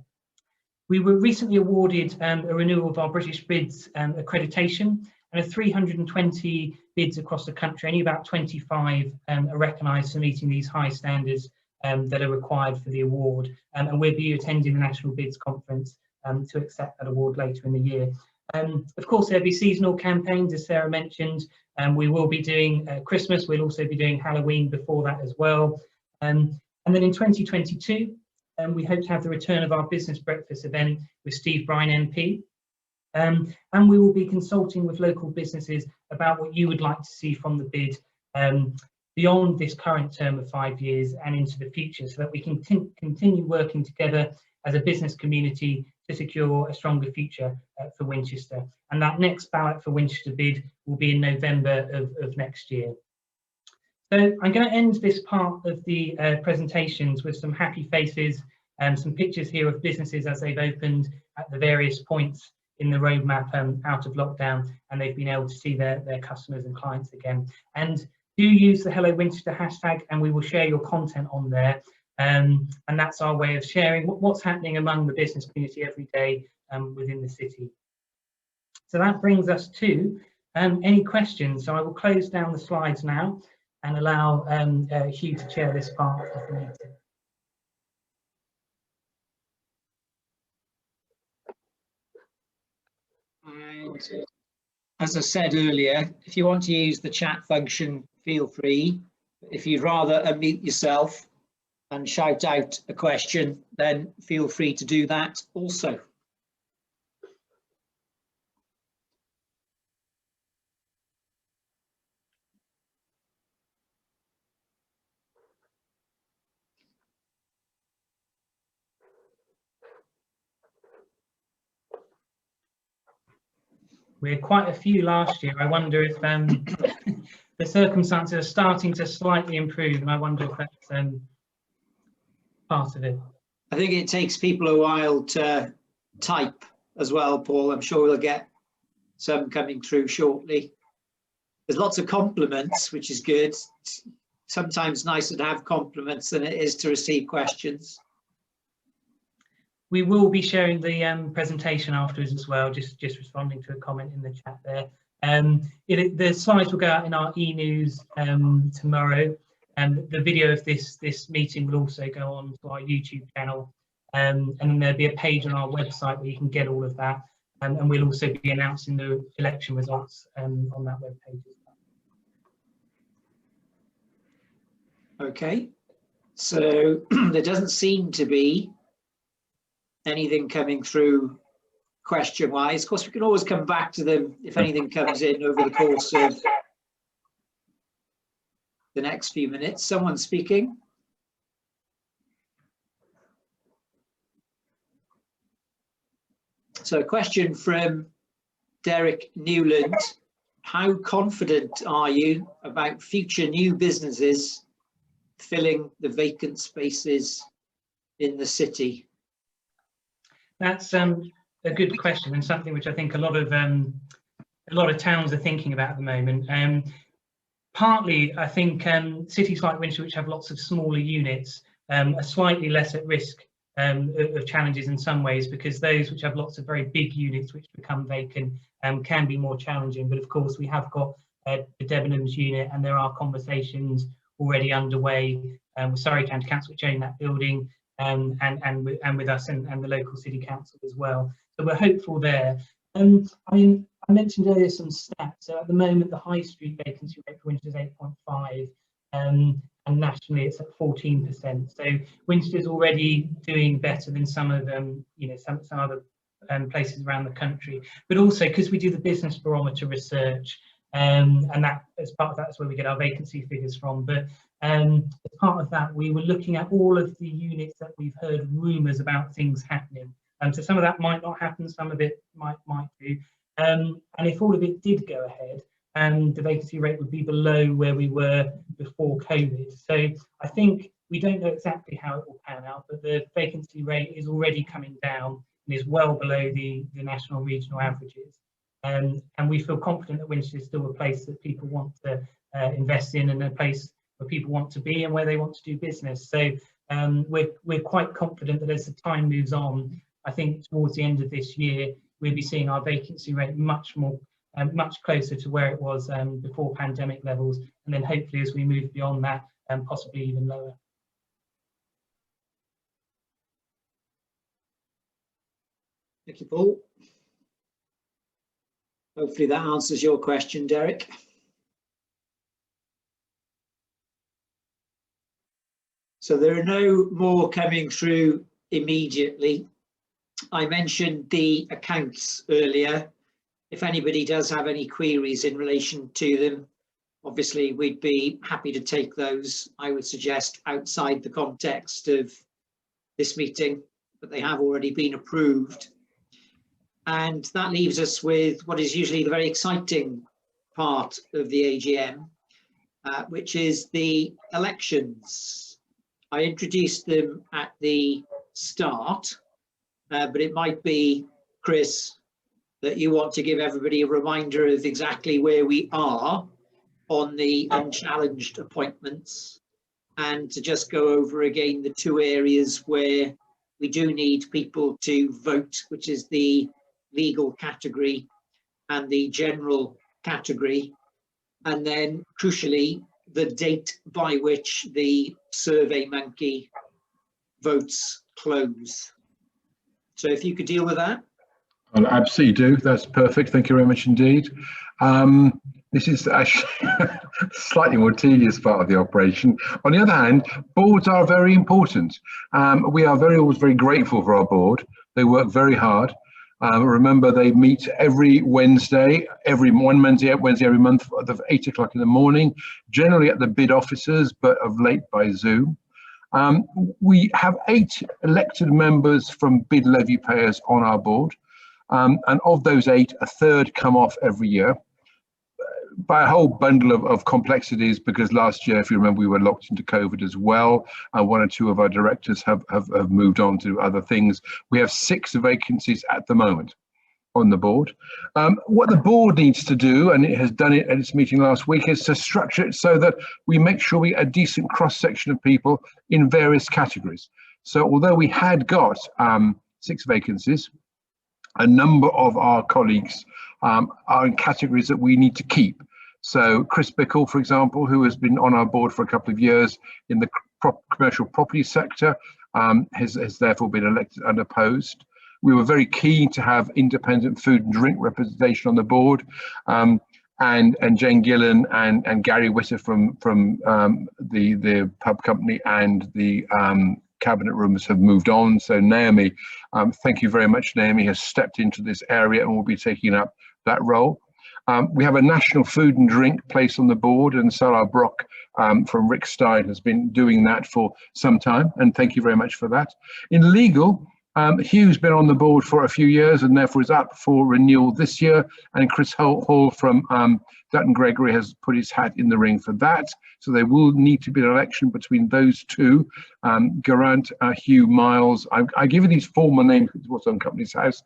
We were recently awarded a renewal of our British bids accreditation, and of 320 bids across the country, only about 25 are recognised for meeting these high standards that are required for the award. And we'll be attending the National Bids Conference to accept that award later in the year. Of course, there'll be seasonal campaigns, as Sarah mentioned, and we will be doing Christmas. We'll also be doing Halloween before that as well. And then in 2022, we hope to have the return of our business breakfast event with Steve Bryan MP. And we will be consulting with local businesses about what you would like to see from the bid beyond this current term of 5 years and into the future, so that we can continue working together as a business community to secure a stronger future for Winchester. And that next ballot for Winchester bid will be in November of next year. So I'm going to end this part of the presentations with some happy faces and some pictures here of businesses as they've opened at the various points in the roadmap out of lockdown, and they've been able to see their customers and clients again. And do use the Hello Winchester hashtag, and we will share your content on there. And that's our way of sharing what's happening among the business community every day within the city. So that brings us to any questions. So I will close down the slides now and allow Hugh to chair this part of the meeting. And as I said earlier, if you want to use the chat function, feel free. If you'd rather unmute yourself and shout out a question, then feel free to do that also. We had quite a few last year. I wonder if the circumstances are starting to slightly improve, and I wonder if that's part of it. I think it takes people a while to type as well, Paul. I'm sure we'll get some coming through shortly. There's lots of compliments, which is good. It's sometimes nicer to have compliments than it is to receive questions. We will be sharing the presentation afterwards as well, just responding to a comment in the chat there. The slides will go out in our e-news tomorrow, and the video of this meeting will also go on to our YouTube channel, and then there'll be a page on our website where you can get all of that, and we'll also be announcing the election results on that web page as well. Okay, so there doesn't seem to be anything coming through question wise. Of course, we can always come back to them if anything comes in over the course of the next few minutes. Someone speaking. So a question from Derek Newland. How confident are you about future new businesses filling the vacant spaces in the city? That's a good question, and something which I think a lot of towns are thinking about at the moment. Partly, I think cities like Winchester, which have lots of smaller units, are slightly less at risk of challenges in some ways, because those which have lots of very big units which become vacant can be more challenging. But of course, we have got the Debenhams unit, and there are conversations already underway with Surrey County Council, which own that building, and with us and the local city council as well. So we're hopeful there. I mean, I mentioned earlier some stats. So at the moment, the high street vacancy rate for Winchester is 8.5, and nationally it's at 14%. So Winchester's already doing better than some of them, some other places around the country. But also because we do the business barometer research, and that as part of that is where we get our vacancy figures from. But as part of that, we were looking at all of the units that we've heard rumours about things happening. So some of that might not happen, some of it might do. And if all of it did go ahead, the vacancy rate would be below where we were before COVID. So I think we don't know exactly how it will pan out, but the vacancy rate is already coming down and is well below the national regional averages. And we feel confident that Winchester is still a place that people want to invest in, and a place where people want to be and where they want to do business. So we're quite confident that as the time moves on, I think towards the end of this year, we'll be seeing our vacancy rate much closer to where it was before pandemic levels, and then hopefully as we move beyond that, possibly even lower. Thank you, Paul. Hopefully that answers your question, Derek. So there are no more coming through immediately. I mentioned the accounts earlier. If anybody does have any queries in relation to them, obviously we'd be happy to take those. I would suggest outside the context of this meeting, but they have already been approved. And that leaves us with what is usually the very exciting part of the AGM, which is the elections. I introduced them at the start, but it might be, Chris, that you want to give everybody a reminder of exactly where we are on the unchallenged appointments, and to just go over again the two areas where we do need people to vote, which is the legal category and the general category, and then crucially the date by which the Survey Monkey votes close. So if you could deal with that. I'll absolutely do. That's perfect. Thank you very much indeed. This is actually slightly more tedious part of the operation. On the other hand, boards are very important. We are always very grateful for our board. They work very hard. Remember, they meet every Wednesday, every Wednesday every month at 8 o'clock in the morning, generally at the BID offices, but of late by Zoom. We have 8 elected members from BID levy payers on our board. And of those 8, a third come off every year by a whole bundle of complexities, because last year, if you remember, we were locked into COVID as well. 1 or 2 of our directors have moved on to other things. We have 6 vacancies at the moment on the board. What the board needs to do, and it has done it at its meeting last week, is to structure it so that we make sure we get a decent cross-section of people in various categories. So although we had got 6 vacancies, a number of our colleagues are in categories that we need to keep. So Chris Bickle, for example, who has been on our board for a couple of years in the commercial property sector, has therefore been elected unopposed. We were very keen to have independent food and drink representation on the board, and Jane Gillen and Gary Witter from the pub company and the cabinet rooms have moved on. So Naomi, thank you very much. Naomi has stepped into this area and will be taking up that role. We have a national food and drink place on the board, and Sarah Brock from Rick Stein has been doing that for some time, and thank you very much for that. In legal, Hugh's been on the board for a few years and therefore is up for renewal this year, and Chris Hall from Dutton Gregory has put his hat in the ring for that. So there will need to be an election between those two. Geraint, Hugh Miles, I give you these formal names because it's what's on Company's House.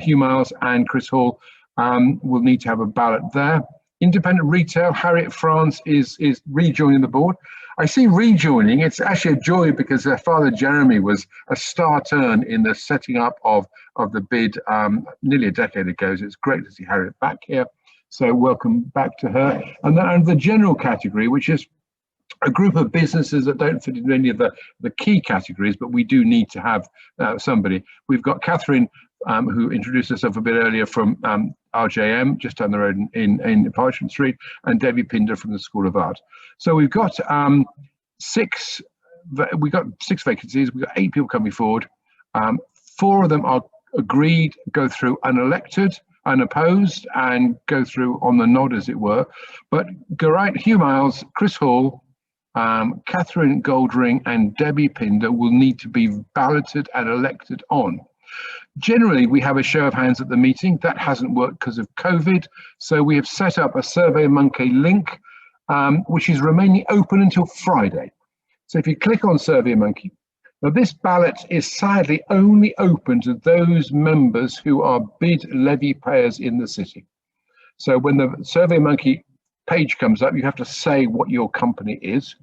Hugh Miles and Chris Hall will need to have a ballot there. Independent retail, Harriet France is rejoining the board. I see rejoining, it's actually a joy because her father Jeremy was a star turn in the setting up of the BID nearly a decade ago. So it's great to see Harriet back here. So welcome back to her. And then the general category, which is a group of businesses that don't fit into any of the key categories, but we do need to have somebody. We've got Catherine, who introduced herself a bit earlier from RJM, just down the road in Parchment Street, and Debbie Pinder from the School of Art. So we've got 6 vacancies. We've got 8 people coming forward. 4 of them are agreed, go through unelected, unopposed, and go through on the nod, as it were. But Geraint, Hugh Miles, Chris Hall, Catherine Goldring, and Debbie Pinder will need to be balloted and elected on. Generally, we have a show of hands at the meeting. That hasn't worked because of COVID. So we have set up a Survey Monkey link, which is remaining open until Friday. So if you click on Survey Monkey, now this ballot is sadly only open to those members who are BID levy payers in the city. So when the Survey Monkey page comes up, you have to say what your company is.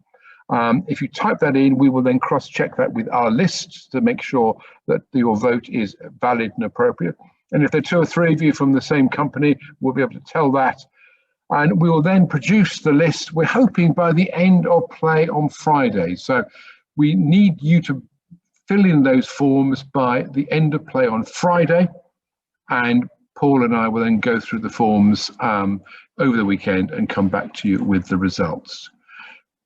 If you type that in, we will then cross-check that with our list to make sure that your vote is valid and appropriate. And if there are 2 or 3 of you from the same company, we'll be able to tell that. And we will then produce the list, we're hoping by the end of play on Friday. So we need you to fill in those forms by the end of play on Friday. And Paul and I will then go through the forms over the weekend and come back to you with the results.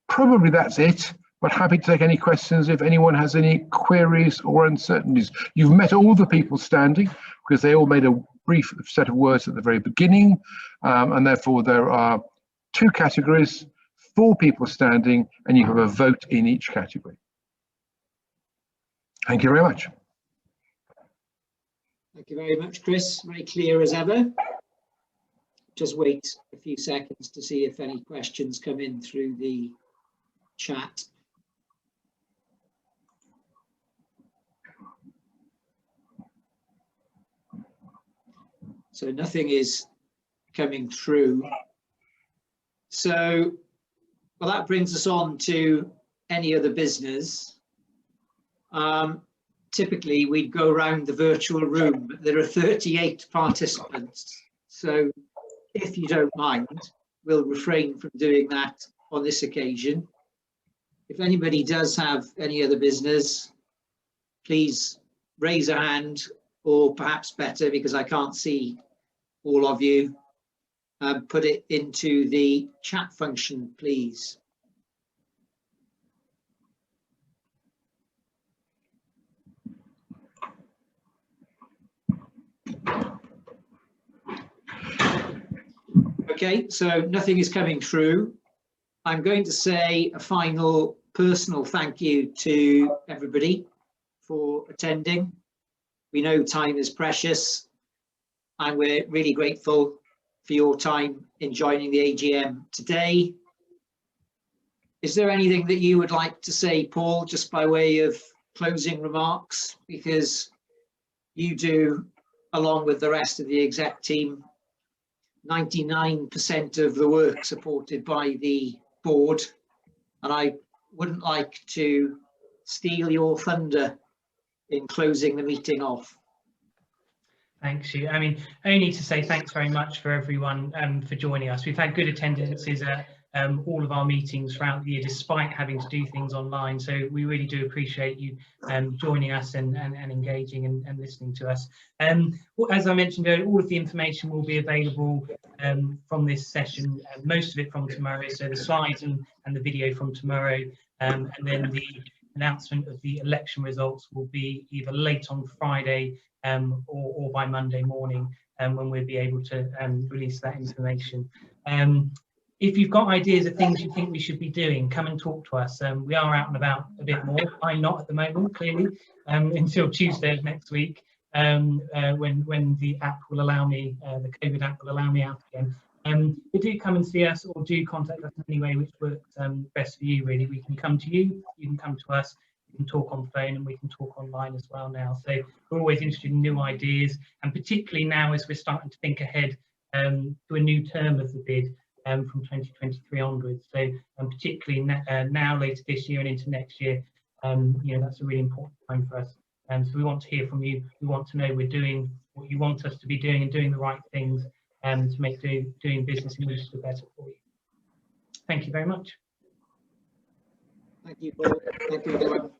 Probably that's it, but happy to take any questions if anyone has any queries or uncertainties. You've met all the people standing because they all made a brief set of words at the very beginning, and therefore there are 2 categories, 4 people standing, and you have a vote in each category. Thank you very much. Thank you very much, Chris. Very clear as ever. Just wait a few seconds to see if any questions come in through the chat. So nothing is coming through. So, well, that brings us on to any other business. Typically, we'd go around the virtual room, but there are 38 participants. So if you don't mind, we'll refrain from doing that on this occasion. If anybody does have any other business, please raise a hand, or perhaps better, because I can't see all of you, put it into the chat function, please. Okay, so nothing is coming through. I'm going to say a final personal thank you to everybody for attending. We know time is precious, and we're really grateful for your time in joining the AGM today. Is there anything that you would like to say, Paul, just by way of closing remarks? Because you do, along with the rest of the exec team, 99% of the work supported by the board, and I wouldn't like to steal your thunder in closing the meeting off. Thanks, you. I mean, only to say thanks very much for everyone for joining us. We've had good attendances at all of our meetings throughout the year, despite having to do things online. So we really do appreciate you joining us and engaging and listening to us. As I mentioned earlier, all of the information will be available from this session, most of it from tomorrow. So the slides and the video from tomorrow, and then the announcement of the election results will be either late on Friday or by Monday morning, when we'll be able to release that information. If you've got ideas of things you think we should be doing, come and talk to us. We are out and about a bit more. I'm not at the moment, clearly, until Tuesday of next week, when the app will allow me, the COVID app will allow me out again. But do come and see us, or do contact us in any way which works best for you, really. We can come to you, you can come to us, we can talk on phone, and we can talk online as well now. So we're always interested in new ideas, and particularly now as we're starting to think ahead to a new term of the bid. From 2023 onwards, so particularly now, later this year and into next year, you know, that's a really important time for us. So we want to hear from you. We want to know we're doing what you want us to be doing and doing the right things, to make doing business in Winchester better for you. Thank you very much. Thank you, Paul. Thank you, everyone.